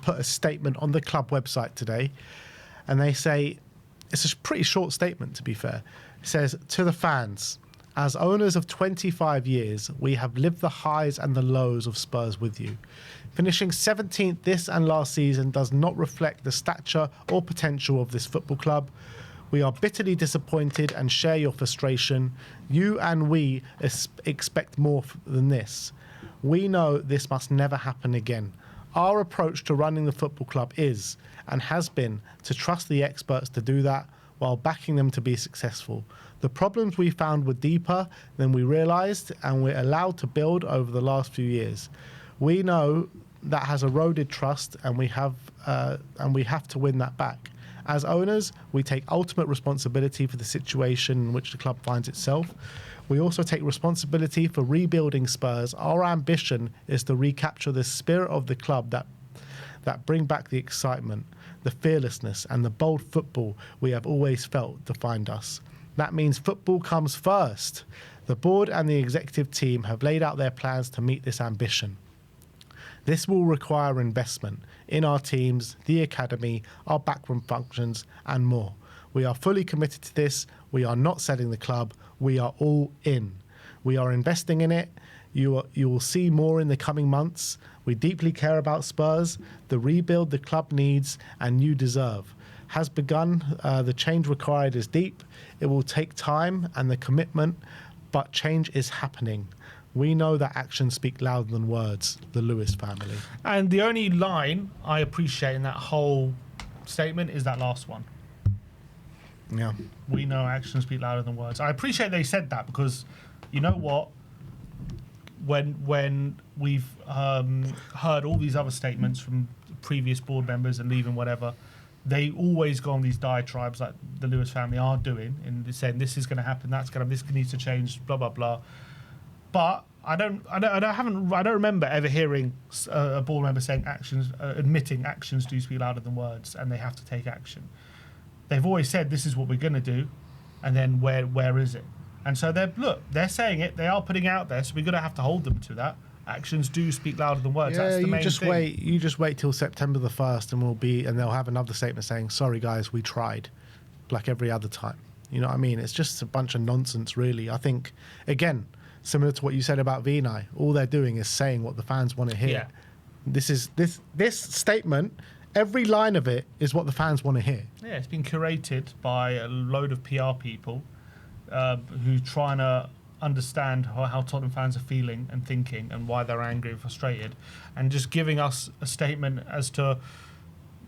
put a statement on the club website today, and they say, it's a pretty short statement to be fair. It says, to the fans, as owners of 25 years, we have lived the highs and the lows of Spurs with you. Finishing 17th this and last season does not reflect the stature or potential of this football club. We are bitterly disappointed and share your frustration. You and we expect more than this. We know this must never happen again. Our approach to running the football club is, and has been, to trust the experts to do that while backing them to be successful. The problems we found were deeper than we realised and we're allowed to build over the last few years. We know that has eroded trust and we have to win that back. As owners, we take ultimate responsibility for the situation in which the club finds itself. We also take responsibility for rebuilding Spurs. Our ambition is to recapture the spirit of the club that bring back the excitement, the fearlessness and the bold football we have always felt defined us. That means football comes first. The board and the executive team have laid out their plans to meet this ambition. This will require investment in our teams, the academy, our backroom functions, and more. We are fully committed to this. We are not selling the club. We are all in. We are investing in it. You will see more in the coming months. We deeply care about Spurs. The rebuild the club needs and you deserve has begun. The change required is deep. It will take time and the commitment, but change is happening. We know that actions speak louder than words, the Lewis family. And the only line I appreciate in that whole statement is that last one. Yeah. We know actions speak louder than words. I appreciate they said that because, you know what? When we've heard all these other statements from previous board members and leaving whatever, they always go on these diatribes like the Lewis family are doing and saying this is going to happen, this needs to change, blah blah blah. But I don't remember ever hearing a board member saying admitting actions do speak louder than words, and they have to take action. They've always said this is what we're going to do, and then where is it? And so they're saying it. They are putting it out there, so we're going to have to hold them to that. Actions do speak louder than words. Yeah, that's the main thing. You just wait till September the 1st, and they'll have another statement saying, "Sorry guys, we tried," like every other time. You know what I mean? It's just a bunch of nonsense, really. I think again, similar to what you said about Vinay, all they're doing is saying what the fans want to hear. Yeah. This statement, every line of it is what the fans want to hear. Yeah, it's been curated by a load of PR people who trying to understand how Tottenham fans are feeling and thinking and why they're angry and frustrated, and just giving us a statement as to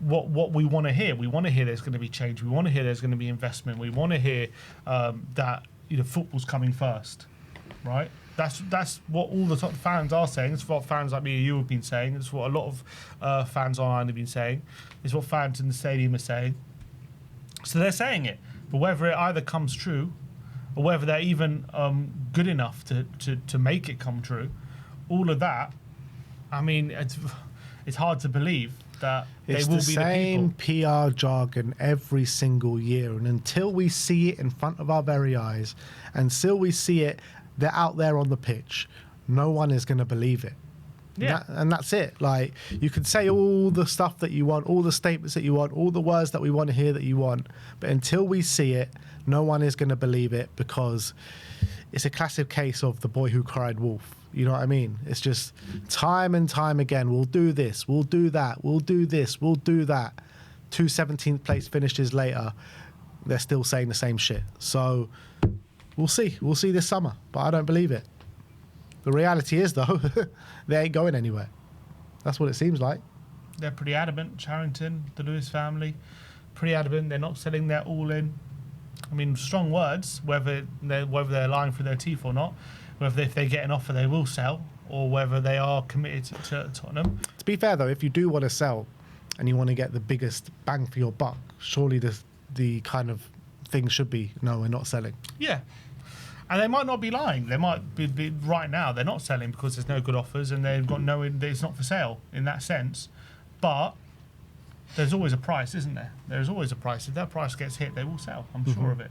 what we want to hear. We want to hear there's going to be change. We want to hear there's going to be investment. We want to hear that football's coming first. Right, that's what all the top fans are saying. It's what fans like me and you have been saying. It's what a lot of fans online have been saying. It's what fans in the stadium are saying. So they're saying it, but whether it either comes true, or whether they're even good enough to make it come true, all of that, I mean, it's hard to believe that they will be the people. It's the same PR jargon every single year, and until we see it in front of our very eyes, until we see it. They're out there on the pitch. No one is going to believe it. Yeah. And that's it. Like, you can say all the stuff that you want, all the statements that you want, all the words that we want to hear that you want. But until we see it, no one is going to believe it, because it's a classic case of the boy who cried wolf. You know what I mean? It's just time and time again. We'll do this. We'll do that. We'll do this. We'll do that. 2 17th place finishes later, they're still saying the same shit. So we'll see. We'll see this summer, but I don't believe it. The reality is, though, they ain't going anywhere. That's what it seems like. They're pretty adamant. Charrington, the Lewis family, pretty adamant. They're not selling their all in. I mean, strong words. Whether they're lying through their teeth or not, whether if they get an offer they will sell, or whether they are committed to Tottenham. To be fair, though, if you do want to sell and you want to get the biggest bang for your buck, surely the kind of thing should be, no, we're not selling. Yeah. And they might not be lying. They might be right now. They're not selling because there's no good offers and they've got it's not for sale in that sense. But there's always a price, isn't there? There's always a price. If that price gets hit, they will sell. I'm sure of it.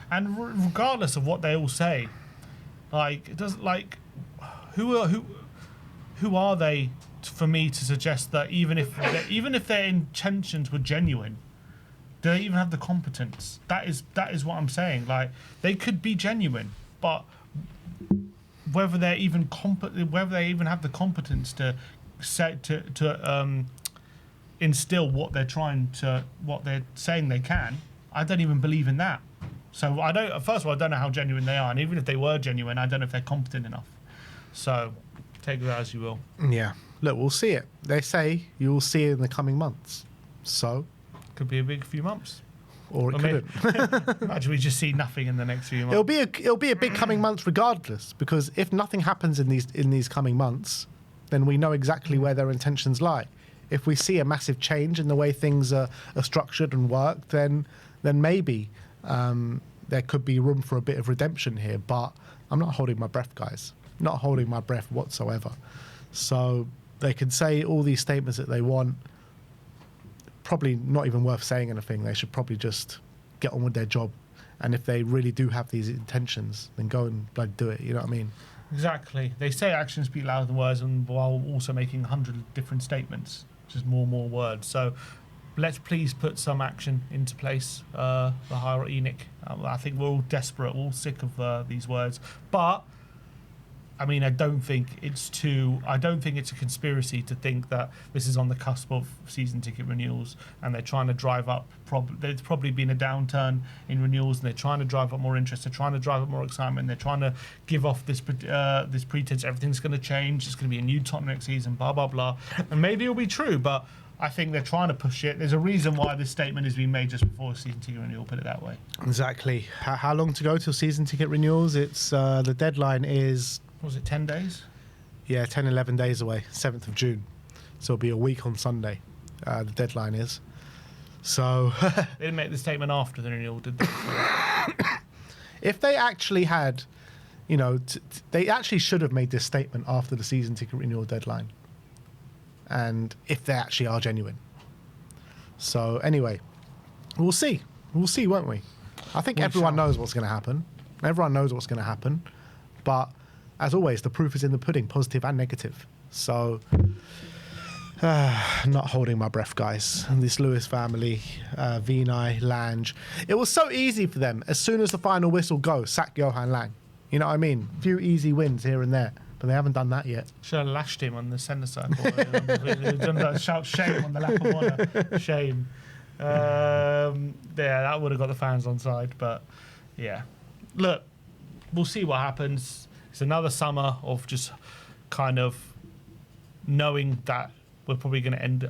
And regardless of what they all say, like it doesn't who are they for me to suggest that even if their intentions were genuine, do they even have the competence? That is what I'm saying. Like, they could be genuine, but whether they're even whether they even have the competence to say to instill what they're saying they can, I don't even believe in that. So first of all, I don't know how genuine they are, and even if they were genuine, I don't know if they're competent enough. So take that as you will. Yeah. Look, we'll see it. They say you will see it in the coming months. So Could be a big few months. Or it couldn't. Imagine we just see nothing in the next few months. It'll be a big coming months regardless, because if nothing happens in these coming months, then we know exactly where their intentions lie. If we see a massive change in the way things are structured and work, then maybe there could be room for a bit of redemption here. But I'm not holding my breath, guys. Not holding my breath whatsoever. So they can say all these statements that they want. Probably not even worth saying anything. They should probably just get on with their job. And if they really do have these intentions, then go and bloody do it. You know what I mean? Exactly. They say actions speak louder than words, and while also making 100 different statements, just more and more words. So let's please put some action into place. The Hierarchic. I think we're all desperate, we're all sick of these words. But I mean, I don't think it's a conspiracy to think that this is on the cusp of season ticket renewals, and they're trying to drive up. There's probably been a downturn in renewals, and they're trying to drive up more interest. They're trying to drive up more excitement. They're trying to give off this pretense everything's going to change. It's going to be a new Tottenham next season. Blah blah blah. And maybe it'll be true, but I think they're trying to push it. There's a reason why this statement is being made just before season ticket renewal. Put it that way. Exactly. How long to go till season ticket renewals? It's the deadline is. Was it 10 days? Yeah, 10, 11 days away, 7th of June. So it'll be a week on Sunday, the deadline is. So... They didn't make the statement after the renewal, did they? If they actually had, they actually should have made this statement after the season ticket renewal deadline. And if they actually are genuine. So anyway, we'll see. We'll see, won't we? I think everyone knows what's going to happen. Everyone knows what's going to happen. But... as always, the proof is in the pudding, positive and negative. So, not holding my breath, guys. And this Lewis family, Vinay, Lange. It was so easy for them. As soon as the final whistle goes, sack Johan Lang. You know what I mean? A few easy wins here and there. But they haven't done that yet. Should have lashed him on the centre circle. Done that shout shame on the lap of honour. Shame. Yeah, that would have got the fans on side. But, yeah. Look, we'll see what happens. It's another summer of just kind of knowing that we're probably going to end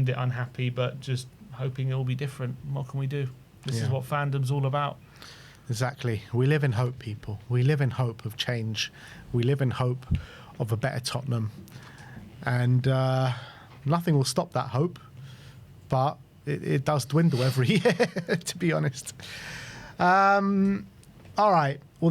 it unhappy, but just hoping it will be different. What can we do? This is what fandom's all about. Exactly. We live in hope, people. We live in hope of change. We live in hope of a better Tottenham. And nothing will stop that hope, but it does dwindle every year, to be honest. All right. Well,